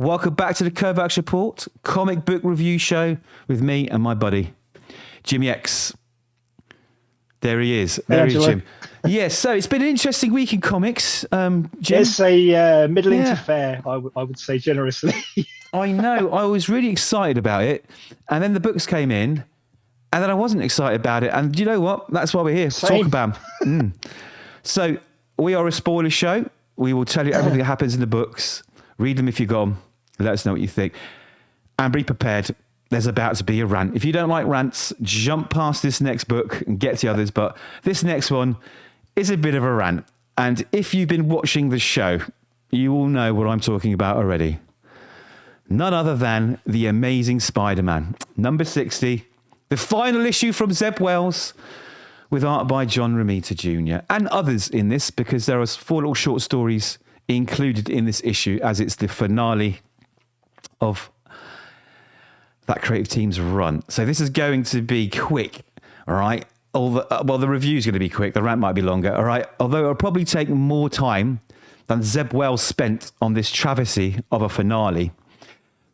Welcome back to the Kovacs Report, comic book review show with me and my buddy, Jimmy X. There he is. There he is, Jim. Yes, so it's been an interesting week in comics, Jim. It's a middling to fair, I would say generously. I know. I was really excited about it, and then the books came in, and then I wasn't excited about it. And you know what? That's why we're here to talk about them. So we are a spoiler show. We will tell you everything that happens in the books. Read them if you got them. Let us know what you think. And be prepared. There's about to be a rant. If you don't like rants, jump past this next book and get to the others. But this next one is a bit of a rant. And if you've been watching the show, you all know what I'm talking about already. None other than The Amazing Spider-Man, number 60, the final issue from Zeb Wells, with art by Romita Jr. and others in this, because there are 4 little short stories included in this issue, as it's the finale of that creative team's run. So this is going to be quick, all right? The review's going to be quick. The rant might be longer, all right? Although it'll probably take more time than Zeb Wells spent on this travesty of a finale.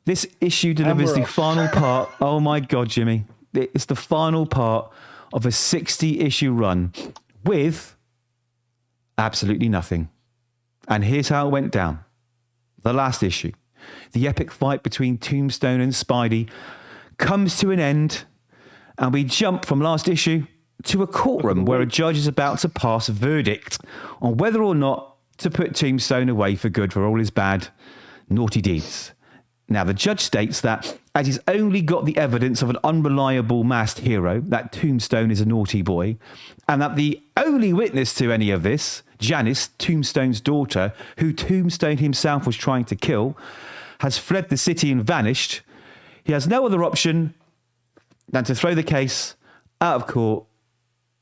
This issue delivers the final part. Oh my God, Jimmy. It's the final part of a 60-issue run with absolutely nothing. And here's how it went down. The last issue. The epic fight between Tombstone and Spidey comes to an end, and we jump from last issue to a courtroom where a judge is about to pass a verdict on whether or not to put Tombstone away for good for all his bad, naughty deeds. Now, the judge states that as he's only got the evidence of an unreliable masked hero, that Tombstone is a naughty boy, and that the only witness to any of this, Janice, Tombstone's daughter, who Tombstone himself was trying to kill, has fled the city and vanished, he has no other option than to throw the case out of court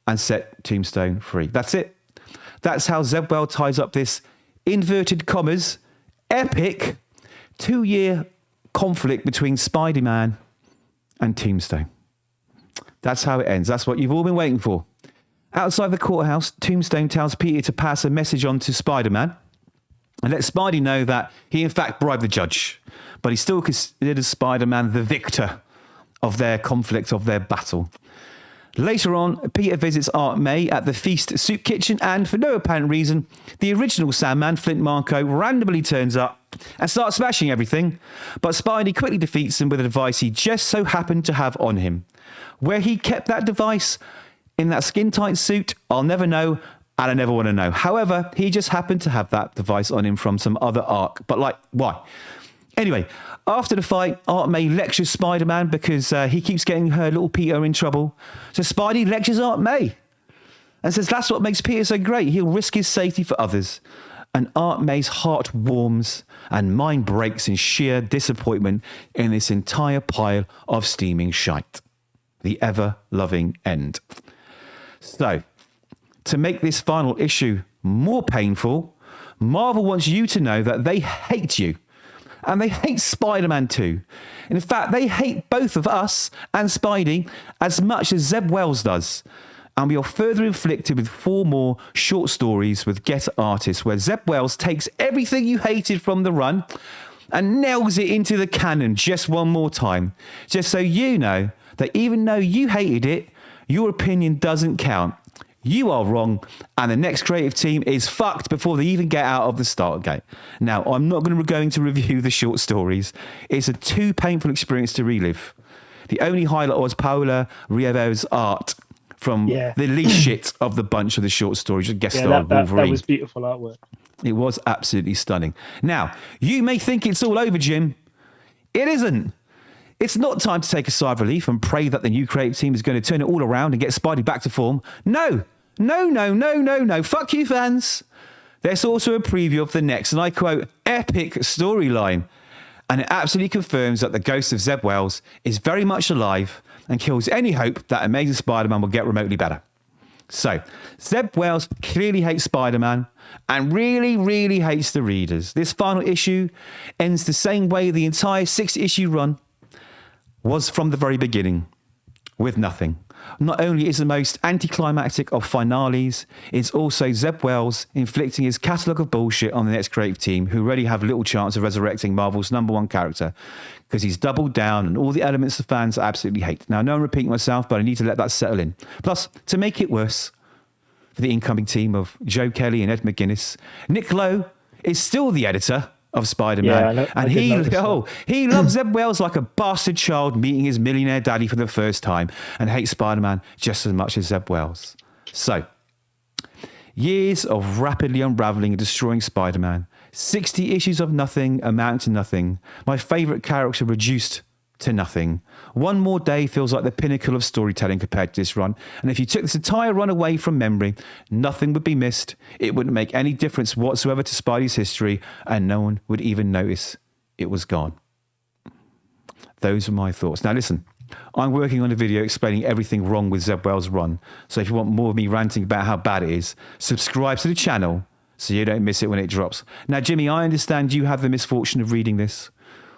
and set Tombstone free. That's it. That's how Zeb Wells ties up this inverted commas epic 2-year conflict between Spider-Man and Tombstone. That's how it ends. That's what you've all been waiting for. Outside the courthouse, Tombstone tells Peter to pass a message on to Spider-Man and let Spidey know that he in fact bribed the judge, but he still considers Spider-Man the victor of their conflict, of their battle. Later on, Peter visits Aunt May at the Feast Soup Kitchen, and for no apparent reason, the original Sandman, Flint Marko, randomly turns up and starts smashing everything, but Spidey quickly defeats him with a device he just so happened to have on him. Where he kept that device in that skin-tight suit, I'll never know, and I never want to know. However, he just happened to have that device on him from some other arc, but why? Anyway, after the fight, Aunt May lectures Spider-Man because he keeps getting her little Peter in trouble. So Spidey lectures Aunt May and says that's what makes Peter so great. He'll risk his safety for others. And Aunt May's heart warms and mind breaks in sheer disappointment in this entire pile of steaming shite. The ever-loving end. So, to make this final issue more painful, Marvel wants you to know that they hate you. And they hate Spider-Man too. In fact, they hate both of us and Spidey as much as Zeb Wells does. And we are further inflicted with 4 more short stories with Get Artists, where Zeb Wells takes everything you hated from the run and nails it into the canon just one more time. Just so you know that even though you hated it, your opinion doesn't count. You are wrong, and the next creative team is fucked before they even get out of the start gate. Now, I'm not going to review the short stories. It's a too painful experience to relive. The only highlight was Paola Rievo's art from the least shit of the bunch of the short stories. Guest star Wolverine. That was beautiful artwork. It was absolutely stunning. Now, you may think it's all over, Jim. It isn't. It's not time to take a sigh of relief and pray that the new creative team is going to turn it all around and get Spidey back to form. No. Fuck you, fans. There's also a preview of the next, and I quote, epic storyline. And it absolutely confirms that the ghost of Zeb Wells is very much alive and kills any hope that Amazing Spider-Man will get remotely better. So, Zeb Wells clearly hates Spider-Man and really, really hates the readers. This final issue ends the same way the entire 6-issue run was from the very beginning, with nothing. not only is the most anticlimactic of finales, it's also Zeb Wells inflicting his catalogue of bullshit on the next creative team, who already have little chance of resurrecting Marvel's #1 character, because he's doubled down on all the elements the fans absolutely hate. Now, I know I'm repeating myself, but I need to let that settle in. Plus, to make it worse, for the incoming team of Joe Kelly and Ed McGuinness, Nick Lowe is still the editor of SpiderMan, and he loves Zeb Wells like a bastard child meeting his millionaire daddy for the first time, and hates Spider-Man just as much as Zeb Wells. So, years of rapidly unraveling and destroying Spider-Man, 60 issues of nothing amount to nothing, my favourite character reduced to nothing. One more day feels like the pinnacle of storytelling compared to this run, and if you took this entire run away from memory, nothing would be missed. It wouldn't make any difference whatsoever to Spidey's history, and no one would even notice it was gone. Those are my thoughts. Now listen, I'm working on a video explaining everything wrong with Zeb Wells' run, so if you want more of me ranting about how bad it is, subscribe to the channel so you don't miss it when it drops. Now Jimmy, I understand you have the misfortune of reading this.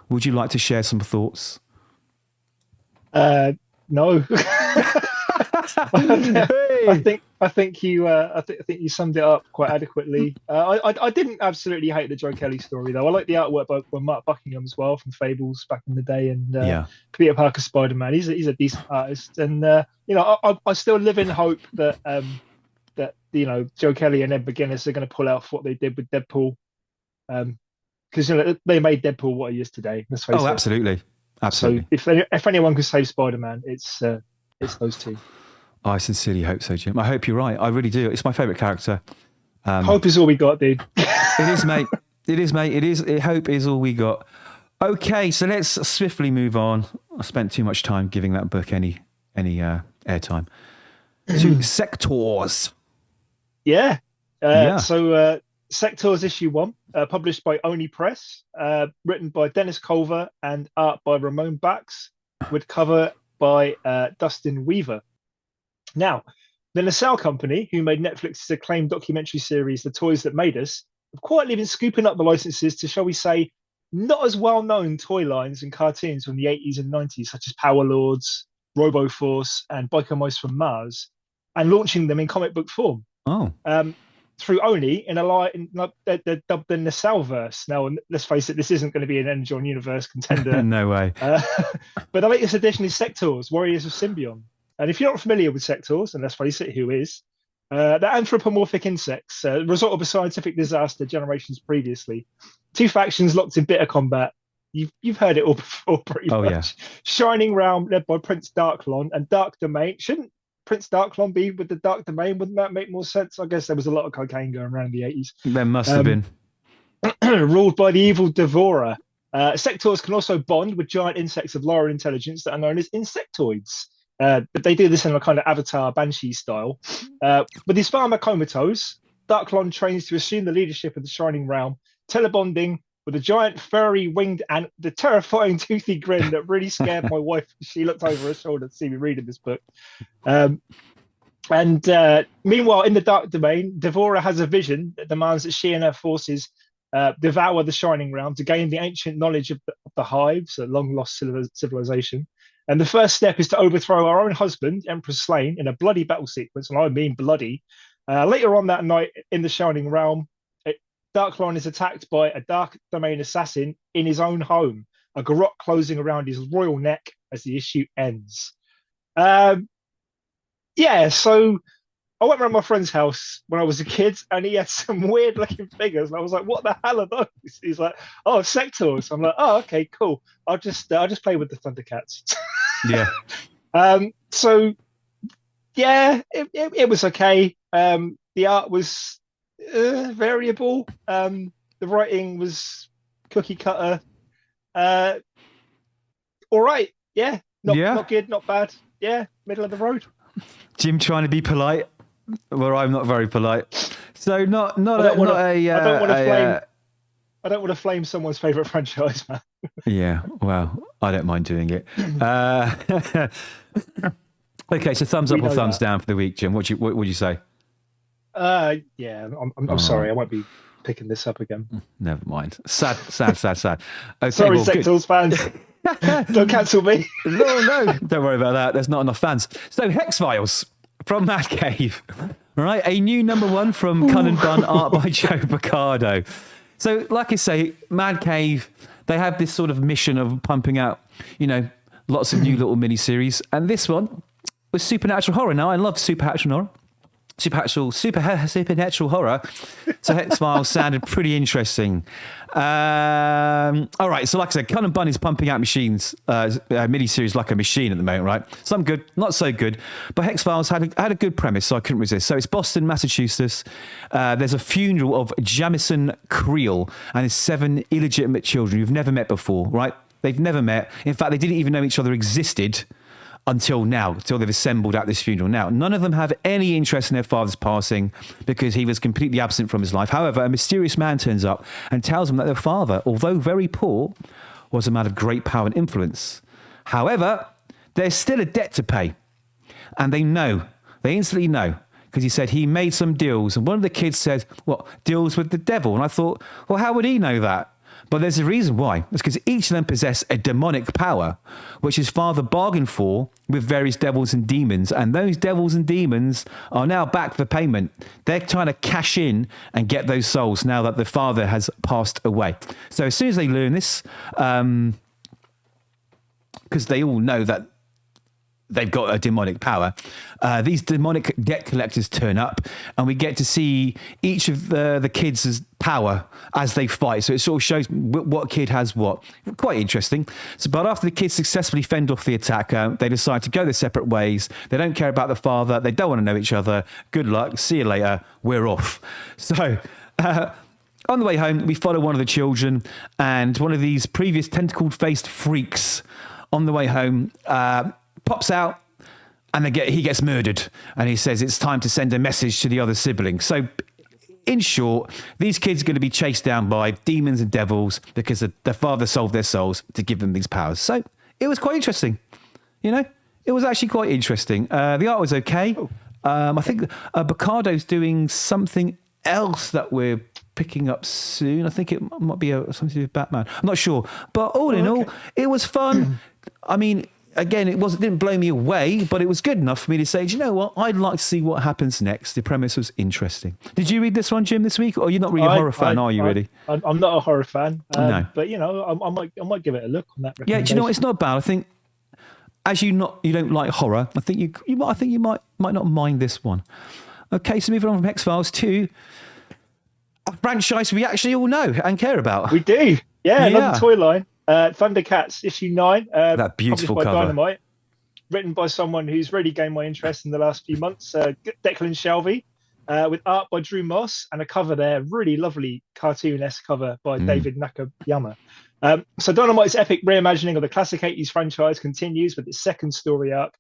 Would you like to share some thoughts? No. I think you summed it up quite adequately. I didn't absolutely hate the Joe Kelly story though. I like the artwork by Mark Buckingham as well from Fables back in the day, and Peter Parker Spider-Man. He's a decent artist, and I still live in hope that Joe Kelly and Ed McGuinness are going to pull out what they did with Deadpool, because they made Deadpool what he is today. Let's face it. Absolutely. Absolutely. So if anyone could save Spider-Man, it's those two. I sincerely hope so, Jim. I hope you're right. I really do. It's my favourite character. Hope is all we got, dude. It is, mate. It is, mate. Hope is all we got. Okay, so let's swiftly move on. I spent too much time giving that book any airtime. To Sectaurs. Yeah. So Sectaurs issue 1, published by Oni Press, written by Dennis Culver and art by Ramón Bachs, with cover by Dustin Weaver. Now, the Nassau Company, who made Netflix's acclaimed documentary series The Toys That Made Us, have quietly been scooping up the licenses to, shall we say, not as well-known toy lines and cartoons from the 80s and 90s, such as Power Lords, Roboforce, and Biker Mice from Mars, and launching them in comic book form. Through Oni they're dubbed the Nassauverse. Now, let's face it, this isn't going to be an Energon Universe contender. No way. But the latest edition is Sectaurs, Warriors of Symbion. And if you're not familiar with Sectaurs, and let's face it, who is? They're anthropomorphic insects, result of a scientific disaster generations previously. Two factions locked in bitter combat. You've heard it all before, pretty much. Yeah. Shining Realm, led by Prince Darklon, and Dark Domain. Shouldn't Prince Darklon be with the Dark Domain? Wouldn't that make more sense? I guess there was a lot of cocaine going around in the 80s. There must have been. Ruled by the evil Devourer. Sectaurs can also bond with giant insects of lower intelligence that are known as insectoids. But they do this in a kind of Avatar Banshee style. With his farmer comatose, Darklon trains to assume the leadership of the Shining Realm, telebonding with a giant furry winged and the terrifying toothy grin that really scared my wife. She looked over her shoulder to see me reading this book. Meanwhile, in the Dark Domain, Devourer has a vision that demands that she and her forces devour the Shining Realm to gain the ancient knowledge of the Hives, a long-lost civilization. And the first step is to overthrow our own husband, Emperor Slain, in a bloody battle sequence, and I mean bloody. Later on that night in the Shining Realm, Darklon is attacked by a Dark Domain assassin in his own home, a garrote closing around his royal neck as the issue ends. So I went around my friend's house when I was a kid, and he had some weird-looking figures, and I was like, "What the hell are those?" He's like, "Oh, Sectaurs." I'm like, "Oh, okay, cool. I'll just play with the Thundercats." Yeah. It was okay. The art was variable. The writing was cookie cutter. All right. Yeah. Not good. Not bad. Yeah. Middle of the road. Jim trying to be polite, where I'm not very polite. So I don't want to flame someone's favorite franchise, man. Yeah, well, I don't mind doing it. Okay, so thumbs up or thumbs down for the week, Jim. What would you say? I'm sorry, I won't be picking this up again. Never mind. Sad. Okay, sorry, Sectaurs fans. Don't cancel me. No, don't worry about that. There's not enough fans. So Hex Files from Mad Cave, right? A new #1 from Cullen Bunn, art by Joe Bocardo. So, like I say, Mad Cave, they have this sort of mission of pumping out, lots of new little miniseries, and this one was supernatural horror. Now, I love supernatural horror. Supernatural horror. So Hex Files sounded pretty interesting. All right, so like I said, Cullen Bunn is pumping out miniseries like a machine at the moment, right? Some good, not so good. But Hex Files had a good premise, so I couldn't resist. So it's Boston, Massachusetts. There's a funeral of Jamison Creel and his 7 illegitimate children who've never met before, right? They've never met. In fact, they didn't even know each other existed until they've assembled at this funeral. Now, none of them have any interest in their father's passing because he was completely absent from his life. However, a mysterious man turns up and tells them that their father, although very poor, was a man of great power and influence. However, there's still a debt to pay. And they instantly know, because he said he made some deals. And one of the kids said, what, deals with the devil? And I thought, well, how would he know that? But there's a reason why. It's because each of them possess a demonic power, which his father bargained for with various devils and demons. And those devils and demons are now back for payment. They're trying to cash in and get those souls now that the father has passed away. So as soon as they learn this, because they all know that they've got a demonic power, these demonic debt collectors turn up, and we get to see each of the kids' power as they fight. So it sort of shows what kid has what. Quite interesting. But after the kids successfully fend off the attacker, they decide to go their separate ways. They don't care about the father. They don't want to know each other. Good luck. See you later. We're off. So on the way home, we follow one of the children, and one of these previous tentacled-faced freaks on the way home pops out, and he gets murdered, and he says it's time to send a message to the other siblings. So in short, these kids are going to be chased down by demons and devils because their father sold their souls to give them these powers. So it was quite interesting. It was actually quite interesting. The art was okay. I think Bocardo's doing something else that we're picking up soon. I think it might be something to do with Batman. I'm not sure. But all in all, it was fun. I mean, again, it didn't blow me away, but it was good enough for me to say, do you know what? I'd like to see what happens next. The premise was interesting. Did you read this one, Jim, this week? Or you're not really a horror fan, are you, really? I'm not a horror fan. No. But, I might give it a look on that. Yeah, do you know what? It's not bad. I think, as you don't like horror, I think you might not mind this one. Okay, so moving on from Hex Files to a franchise we actually all know and care about. We do. Yeah. Another toy line. Thundercats issue 9, that beautiful published by cover. Dynamite, written by someone who's really gained my interest in the last few months, Declan Shalvey, with art by Drew Moss and a cover there, really lovely cartoon-esque cover by David Nakayama. So Dynamite's epic reimagining of the classic 80s franchise continues with its second story arc.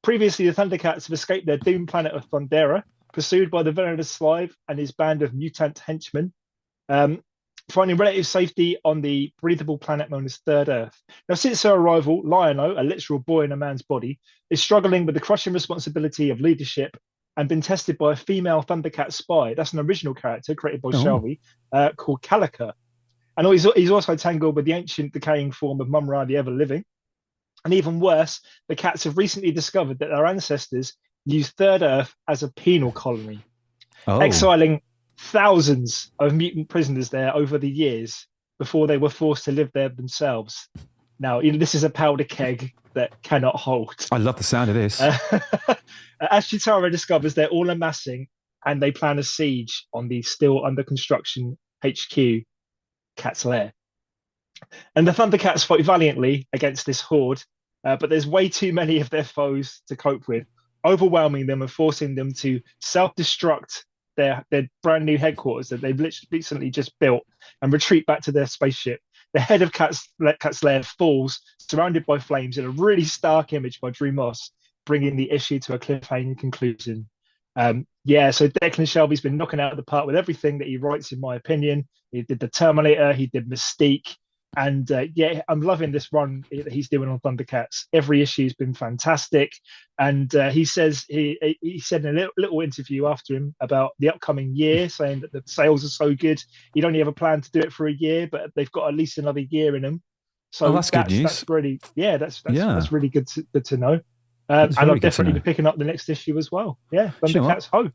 Previously, the Thundercats have escaped their doomed planet of Thundera, pursued by the villainous Slive and his band of mutant henchmen. Finding relative safety on the breathable planet known as Third Earth. Now, since her arrival, Lion-O, a literal boy in a man's body, is struggling with the crushing responsibility of leadership and been tested by a female Thundercat spy. That's an original character created by Shalvey called Calica. And he's also tangled with the ancient decaying form of Mumra the Ever-Living. And even worse, the cats have recently discovered that their ancestors used Third Earth as a penal colony, exiling thousands of mutant prisoners there over the years before they were forced to live there themselves. Now, this is a powder keg that cannot hold. I love the sound of this. As Chitara discovers, they're all amassing, and they plan a siege on the still under construction HQ, Cat's Lair. And the Thundercats fight valiantly against this horde, but there's way too many of their foes to cope with, overwhelming them and forcing them to self-destruct their brand new headquarters that they've recently just built and retreat back to their spaceship. The head of Cat's Lair falls, surrounded by flames, in a really stark image by Drew Moss, bringing the issue to a cliffhanger conclusion. So Declan Shalvey's been knocking out of the park with everything that he writes, in my opinion. He did the Terminator, he did Mystique, and I'm loving this run that he's doing on Thundercats. Every issue's been fantastic, and he said in a little interview after him about the upcoming year, saying that the sales are so good, he'd only ever planned to do it for a year, but they've got at least another year in them. So that's good news. That's really, that's really good to know. And I'll definitely be picking up the next issue as well. Yeah, Thundercats Ho.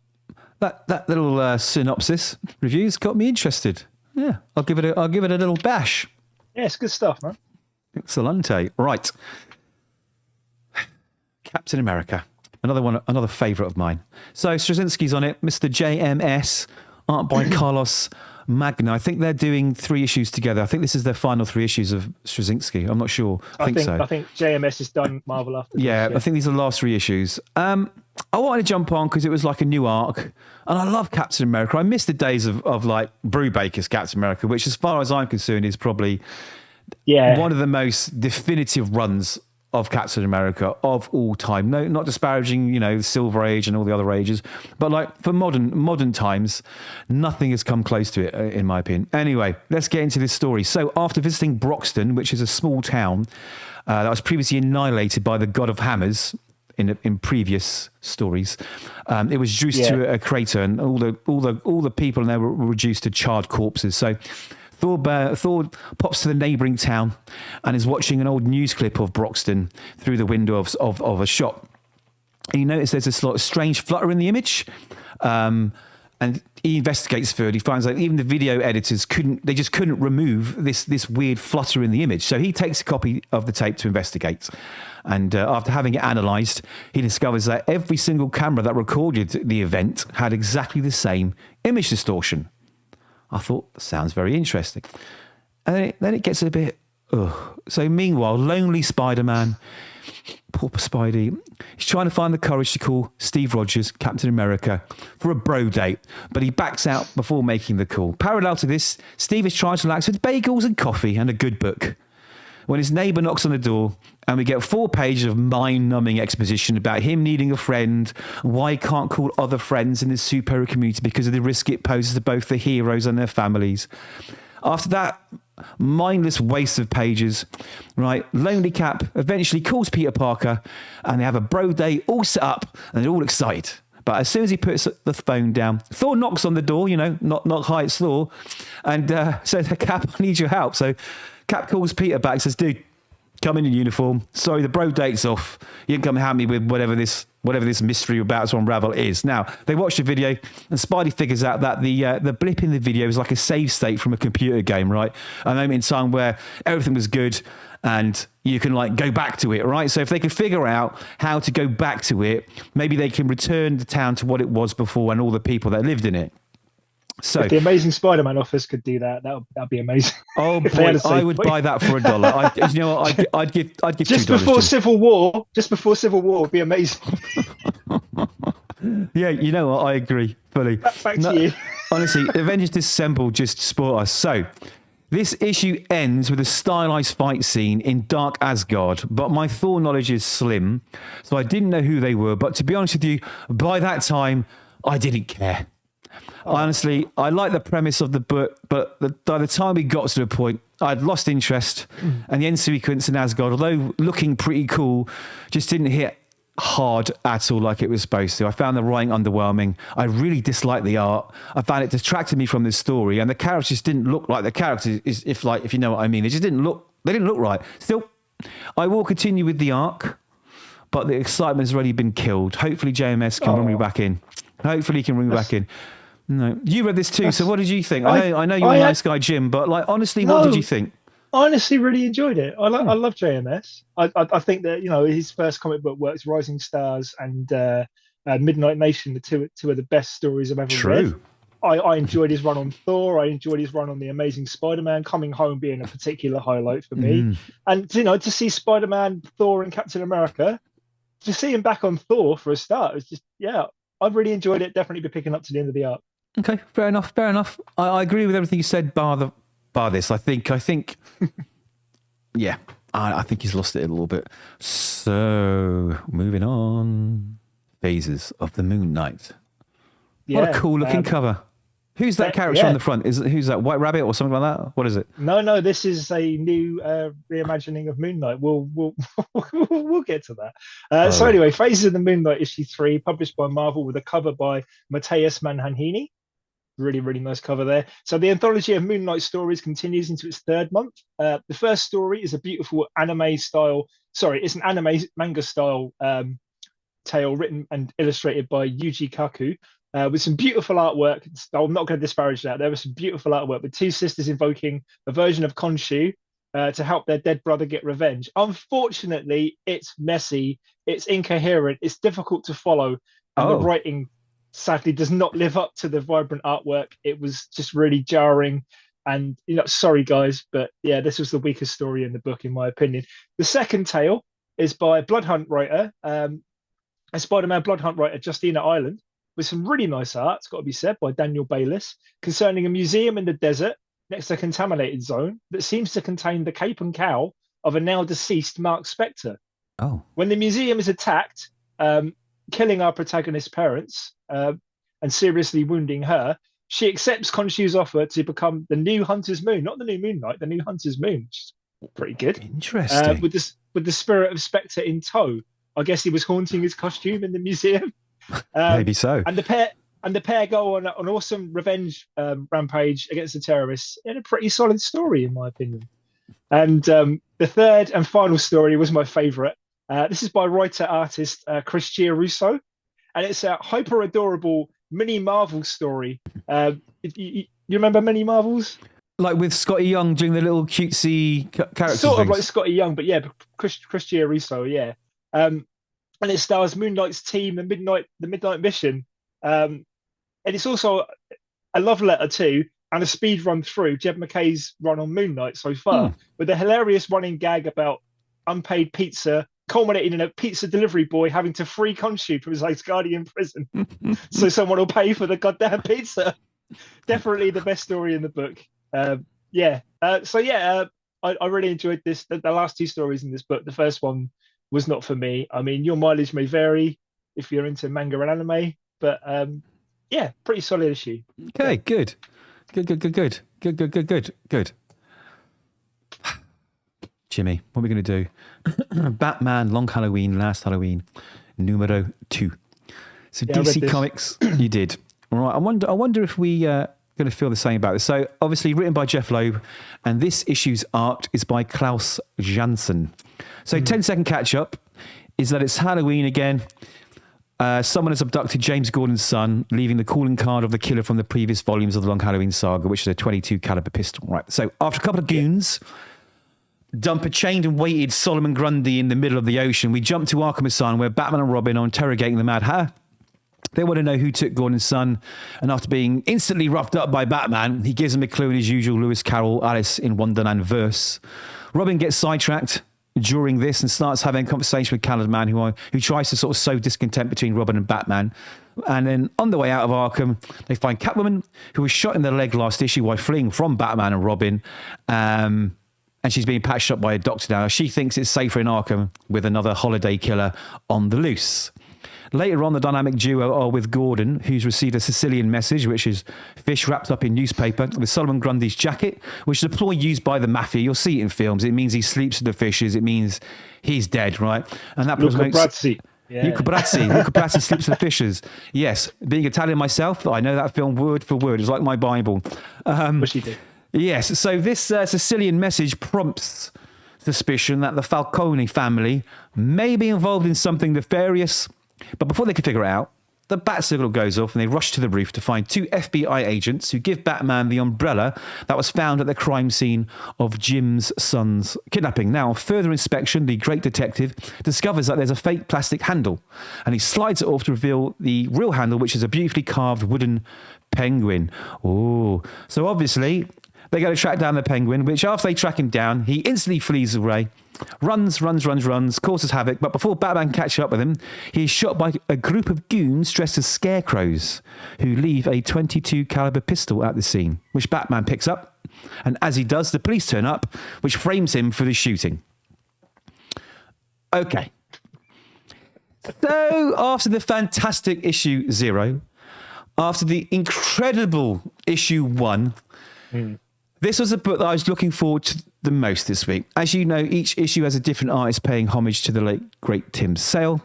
That little synopsis review's got me interested. Yeah, I'll give it a little bash. Yeah, it's good stuff, man. Excellente. Right. Captain America. Another favourite of mine. So Straczynski's on it. Mr. JMS, art by Carlos Magno. I think they're doing 3 issues together. I think this is their final 3 issues of Straczynski. I'm not sure. I think so. I think JMS has done Marvel after this, yeah, I think these are the last 3 issues. I wanted to jump on because it was like a new arc. And I love Captain America. I miss the days of like Brubaker's Captain America, which as far as I'm concerned is probably one of the most definitive runs of Captain America of all time. No, not disparaging, the Silver Age and all the other ages, but like for modern times, nothing has come close to it, in my opinion. Anyway, let's get into this story. So after visiting Broxton, which is a small town that was previously annihilated by the God of Hammers in previous stories, it was reduced to a crater, and all the people in there were reduced to charred corpses. So Thor pops to the neighbouring town and is watching an old news clip of Broxton through the window of a shop. And you notice there's this strange flutter in the image. And he investigates further. He finds out even the video editors couldn't remove this weird flutter in the image. So he takes a copy of the tape to investigate. And after having it analysed, he discovers that every single camera that recorded the event had exactly the same image distortion. I thought, that sounds very interesting. And then it gets a bit, ugh. So meanwhile, lonely Spider-Man, poor Spidey, he's trying to find the courage to call Steve Rogers, Captain America, for a bro date, but he backs out before making the call. Parallel to this, Steve is trying to relax with bagels and coffee and a good book, when his neighbour knocks on the door and we get 4 pages of mind-numbing exposition about him needing a friend, why he can't call other friends in the superhero community because of the risk it poses to both the heroes and their families. After that mindless waste of pages, right, Lonely Cap eventually calls Peter Parker and they have a bro day all set up and they're all excited. But as soon as he puts the phone down, Thor knocks on the door, not hi, it's Thor, and says, Cap, I need your help. So Cap calls Peter back and says, dude, come in uniform. Sorry, the bro date's off. You can come help me with whatever this mystery you're about to unravel is. Now, they watch the video and Spidey figures out that the blip in the video is like a save state from a computer game, right? A moment in time where everything was good and you can like go back to it, right? So if they can figure out how to go back to it, maybe they can return the town to what it was before and all the people that lived in it. So if the Amazing Spider-Man office could do that, that'd be amazing. Oh boy, I would buy that for $1. You know what? I'd give just $2 before Civil War. Just before Civil War would be amazing. Yeah, you know what? I agree fully. Back to you. Honestly, Avengers Disassemble just sport us. So this issue ends with a stylized fight scene in Dark Asgard, but my Thor knowledge is slim, so I didn't know who they were. But to be honest with you, by that time, I didn't care. Honestly, I like the premise of the book, but by the time we got to the point, I'd lost interest. And the end sequence in Asgard, although looking pretty cool, just didn't hit hard at all like it was supposed to. I found the writing underwhelming. I really disliked the art. I found it distracted me from the story, and the characters didn't look like the characters, if you know what I mean. They didn't look right. Still, I will continue with the arc, but the excitement has already been killed. Hopefully JMS can bring me back in. Hopefully he can bring me back in. No, you read this too. So what did you think? I know you're a nice guy, Jim, but like honestly, what did you think? I honestly really enjoyed it. I love JMS. I think that his first comic book works, Rising Stars and Midnight Nation, the two of the best stories I've ever read. I enjoyed his run on Thor. I enjoyed his run on the Amazing Spider-Man. Coming Home being a particular highlight for me, and to see Spider-Man, Thor, and Captain America, to see him back on Thor for a start, it was just I've really enjoyed it. Definitely be picking up to the end of the arc. Okay, fair enough. I agree with everything you said, bar this. I think, yeah, I think he's lost it a little bit. So, moving on. Phases of the Moon Knight. What a cool looking cover. Who's that character on the front? Who's that, White Rabbit or something like that? What is it? No, this is a new reimagining of Moon Knight. We'll get to that. So anyway, Phases of the Moon Knight issue 3, published by Marvel with a cover by Matheus Manhanini. Really, really nice cover there. So the anthology of Moonlight Stories continues into its third month. The first story is a beautiful it's an anime manga style tale written and illustrated by Yuji Kaku, with some beautiful artwork. I'm not going to disparage that. There was some beautiful artwork with two sisters invoking a version of Khonshu to help their dead brother get revenge. Unfortunately, it's messy, it's incoherent, it's difficult to follow, and the writing sadly does not live up to the vibrant artwork. It was just really jarring. And sorry guys, but yeah, this was the weakest story in the book, in my opinion. The second tale is by Bloodhunt writer, a Spider-Man Bloodhunt writer, Justina Ireland, with some really nice art, it's got to be said, by Daniel Bayliss, concerning a museum in the desert next to a contaminated zone that seems to contain the cape and cowl of a now deceased Mark Spector. Oh. When the museum is attacked, killing our protagonist's parents and seriously wounding her, she accepts Khonshu's offer to become the new Hunter's Moon, not the new Moonlight, the new Hunter's Moon, which is pretty good. Interesting. With the spirit of Spectre in tow. I guess he was haunting his costume in the museum. Maybe so. And the pair go on an awesome revenge rampage against the terrorists in a pretty solid story, in my opinion. And the third and final story was my favourite. This is by writer-artist Chris Giarrusso, and it's a hyper-adorable mini Marvel story. You remember mini Marvels? Like with Scotty Young doing the little cutesy characters. Sort of like Scotty Young, but yeah, Chris Giarrusso, yeah. And it stars Moonlight's team, the Midnight Mission. And it's also a love letter too, and a speed run through Jed MacKay's run on Moonlight so far, with a hilarious running gag about unpaid pizza, culminating in a pizza delivery boy having to free Khonshu from his Asgardian prison so someone will pay for the goddamn pizza. Definitely the best story in the book. I really enjoyed this. The last two stories in this book, the first one was not for me. I mean, your mileage may vary if you're into manga and anime, but pretty solid issue. Okay, good. Jimmy, what are we going to do? Batman, Long Halloween, Last Halloween, numero 2. So yeah, DC Comics, you did. All right, I wonder if we going to feel the same about this. So obviously written by Jeph Loeb, and this issue's art is by Klaus Janson. So 10-second catch-up is that it's Halloween again. Someone has abducted James Gordon's son, leaving the calling card of the killer from the previous volumes of the Long Halloween saga, which is a .22 caliber pistol. Right. So after a couple of goons dump a chained and weighted Solomon Grundy in the middle of the ocean, we jump to Arkham Asylum, where Batman and Robin are interrogating the Mad Hatter. They want to know who took Gordon's son, and after being instantly roughed up by Batman, he gives them a clue in his usual Lewis Carroll Alice in Wonderland verse. Robin gets sidetracked during this and starts having a conversation with Calendar Man, who tries to sort of sow discontent between Robin and Batman. And then on the way out of Arkham, they find Catwoman, who was shot in the leg last issue while fleeing from Batman and Robin. And she's being patched up by a doctor now. She thinks it's safer in Arkham with another holiday killer on the loose. Later on, the dynamic duo are with Gordon, who's received a Sicilian message, which is fish wrapped up in newspaper, with Solomon Grundy's jacket, which is a ploy used by the mafia. You'll see it in films. It means he sleeps with the fishes. It means he's dead, right? And that Luca Brasi. Yeah. Luca Brasi sleeps with the fishes. Yes, being Italian myself, I know that film word for word. It's like my Bible. But she did. Yes, so this Sicilian message prompts suspicion that the Falcone family may be involved in something nefarious. But before they can figure it out, the bat signal goes off and they rush to the roof to find two FBI agents who give Batman the umbrella that was found at the crime scene of Jim's son's kidnapping. Now, on further inspection, the great detective discovers that there's a fake plastic handle, and he slides it off to reveal the real handle, which is a beautifully carved wooden penguin. Oh, so obviously they go to track down the penguin, which after they track him down, he instantly flees away, runs, causes havoc. But before Batman catches up with him, he is shot by a group of goons dressed as scarecrows who leave a .22 caliber pistol at the scene, which Batman picks up. And as he does, the police turn up, which frames him for the shooting. Okay. So after the fantastic issue 0, after the incredible issue 1, this was a book that I was looking forward to the most this week. As you know, each issue has a different artist paying homage to the late, great Tim Sale.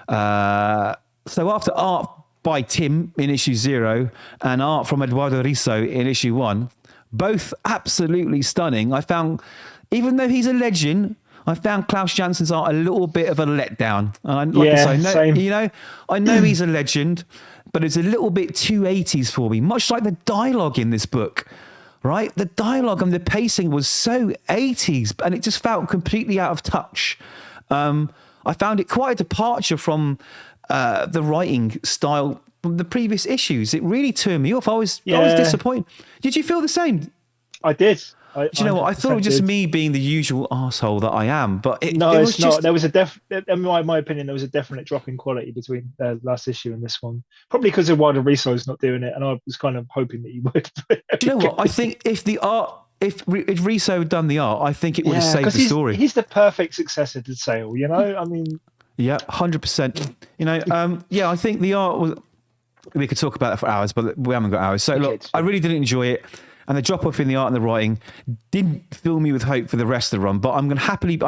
So after art by Tim in issue 0 and art from Eduardo Risso in issue 1, both absolutely stunning. I found, even though he's a legend, I found Klaus Janson's art a little bit of a letdown. And I know he's a legend, but it's a little bit too 80s for me, much like the dialogue in this book, right? The dialogue and the pacing was so 80s, and it just felt completely out of touch. I found it quite a departure from the writing style from the previous issues. It really turned me off. I was disappointed. Did you feel the same? I did. Do you know what? I thought it was just me being the usual arsehole that I am, but it's not. There was in my opinion, there was a definite drop in quality between the last issue and this one. Probably because Eduardo Risso's not doing it, and I was kind of hoping that he would. Do you know what? I think if Risso had done the art, I think it would have saved the story. He's the perfect successor to Sale, you know? I mean... Yeah, 100%. You know, I think the art was... We could talk about that for hours, but we haven't got hours. So, look, I really didn't enjoy it. And the drop-off in the art and the writing didn't fill me with hope for the rest of the run. But I'd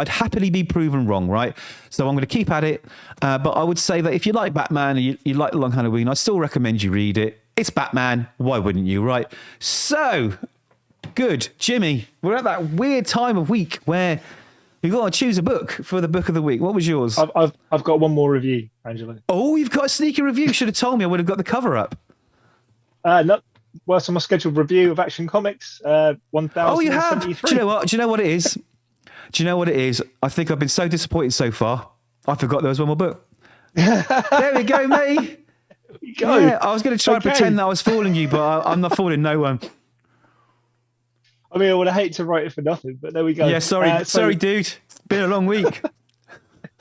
happily be proven wrong, right? So I'm going to keep at it. But I would say that if you like Batman and you like The Long Halloween, I still recommend you read it. It's Batman. Why wouldn't you, right? So, good. Jimmy, we're at that weird time of week where you've got to choose a book for the book of the week. What was yours? I've got one more review, Angelo. Oh, you've got a sneaky review. Should have told me. I would have got the cover up. No. Well, it's on my scheduled review of Action Comics 1073. Oh, you have? Do you know what? Do you know what it is? Do you know what it is? I think I've been so disappointed so far. I forgot there was one more book. There we go, mate. There we go. Yeah, I was going to try and pretend that I was fooling you, but I'm not fooling no one. I mean, I would hate to write it for nothing, but there we go. Yeah, sorry, dude. It's been a long week.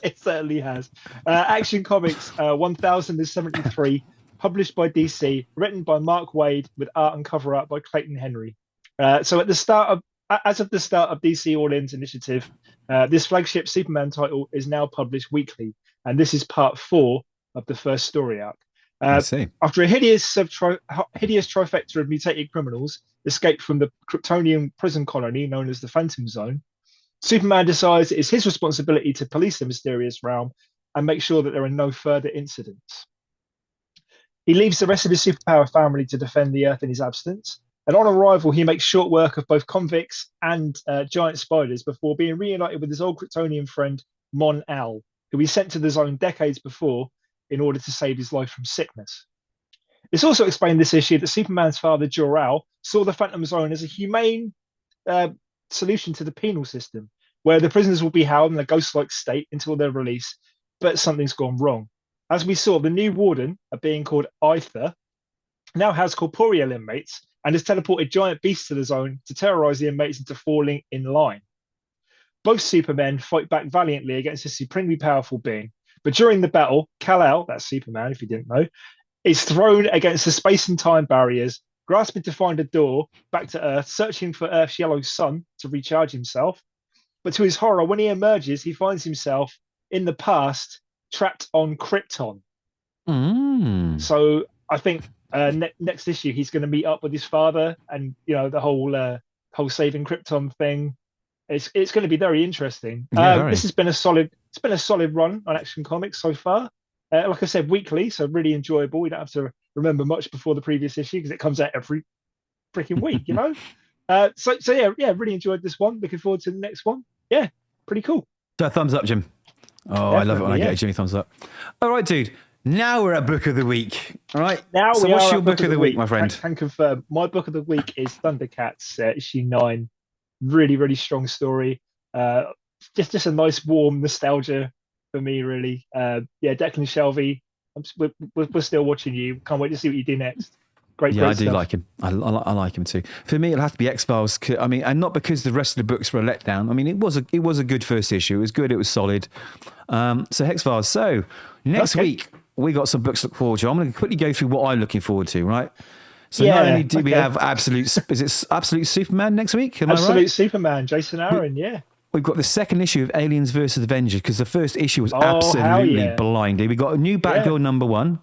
It certainly has. Action Comics 1073. Published by DC, written by Mark Waid, with art and cover art by Clayton Henry. So as of the start of DC All-In's initiative, this flagship Superman title is now published weekly, and this is part 4 of the first story arc. I see. After a hideous trifecta of mutated criminals escaped from the Kryptonian prison colony known as the Phantom Zone, Superman decides it is his responsibility to police the mysterious realm and make sure that there are no further incidents. He leaves the rest of his superpower family to defend the Earth in his absence, and on arrival, he makes short work of both convicts and giant spiders before being reunited with his old Kryptonian friend, Mon-El, who he sent to the zone decades before in order to save his life from sickness. It's also explained this issue that Superman's father, Jor-El, saw the Phantom Zone as a humane solution to the penal system, where the prisoners will be held in a ghost-like state until their release, but something's gone wrong. As we saw, the new warden, a being called Aether, now has corporeal inmates and has teleported giant beasts to the zone to terrorize the inmates into falling in line. Both Supermen fight back valiantly against a supremely powerful being, but during the battle, Kal-El, that's Superman if you didn't know, is thrown against the space and time barriers, grasping to find a door back to Earth, searching for Earth's yellow sun to recharge himself. But to his horror, when he emerges, he finds himself in the past, trapped on Krypton. So I think next issue he's going to meet up with his father, and the whole saving Krypton thing. It's going to be very interesting. This has been a solid run on Action Comics so far. Like I said, weekly, so really enjoyable. We don't have to remember much before the previous issue because it comes out every freaking week, So really enjoyed this one. Looking forward to the next one. Yeah, pretty cool. So thumbs up, Jim. Oh, definitely, I love it when I get a Jimmy thumbs up. All right, dude. Now we're at Book of the Week. All right. So what's your Book of the week, my friend? I can confirm. My Book of the Week is Thundercats, issue 9. Really, really strong story. Just a nice, warm nostalgia for me, really. Declan Shalvey. We're still watching you. Can't wait to see what you do next. Great I do stuff. like him. I like him too. For me, it'll have to be X Files. I mean, and not because the rest of the books were a letdown. I mean, it was a good first issue. It was good. It was solid. So Hex Files. So next week we got some books to look forward to. I'm going to quickly go through what I'm looking forward to. Right. So not only do we have Absolute Superman next week? Am I right? Absolute Superman, Jason Aaron. Yeah. We've got the second issue of Aliens versus Avengers because the first issue was absolutely blinding. We got a new Batgirl number 1.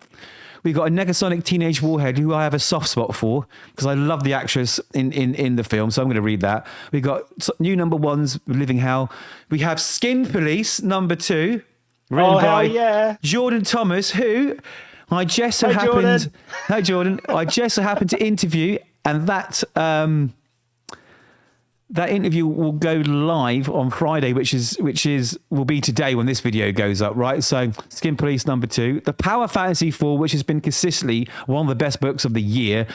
We got a Negasonic Teenage Warhead, who I have a soft spot for because I love the actress in the film, so I'm going to read that. We got new number 1s, Living Hell. We have Skin Police number 2, written by Jordan Thomas, who I just so Hi, happened. Jordan. Hi, Jordan. I just so happened to interview, and that interview will go live on Friday, which will be today when this video goes up, right? So, Skin Police #2, the Power Fantasy 4, which has been consistently one of the best books of the year.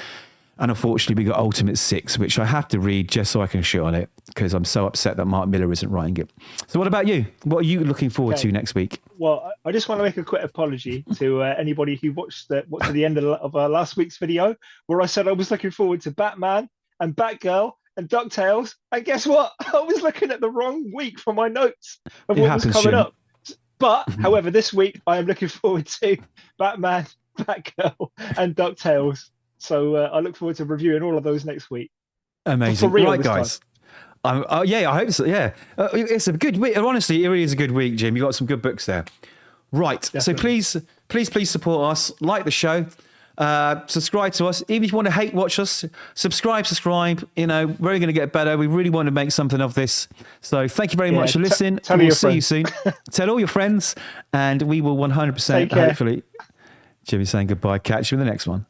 And unfortunately, we got Ultimate 6, which I have to read just so I can shit on it because I'm so upset that Mark Miller isn't writing it. So what about you? What are you looking forward to next week? Well, I just want to make a quick apology to anybody who watched to the end of last week's video, where I said I was looking forward to Batman and Batgirl and DuckTales. And guess what? I was looking at the wrong week for my notes of what was coming up. But, however, this week I am looking forward to Batman, Batgirl and DuckTales. So I look forward to reviewing all of those next week. Amazing. For real, right, guys. Yeah, I hope so. Yeah. It's a good week. Honestly, it really is a good week, Jim. You got some good books there. Right. Definitely. So please support us. Like the show. Subscribe to us. Even if you want to hate watch us, subscribe. You know, we're going to get better. We really want to make something of this. So thank you very much for listening. We'll see you soon. Tell all your friends, and we will 100% hopefully. Jimmy's saying goodbye. Catch you in the next one.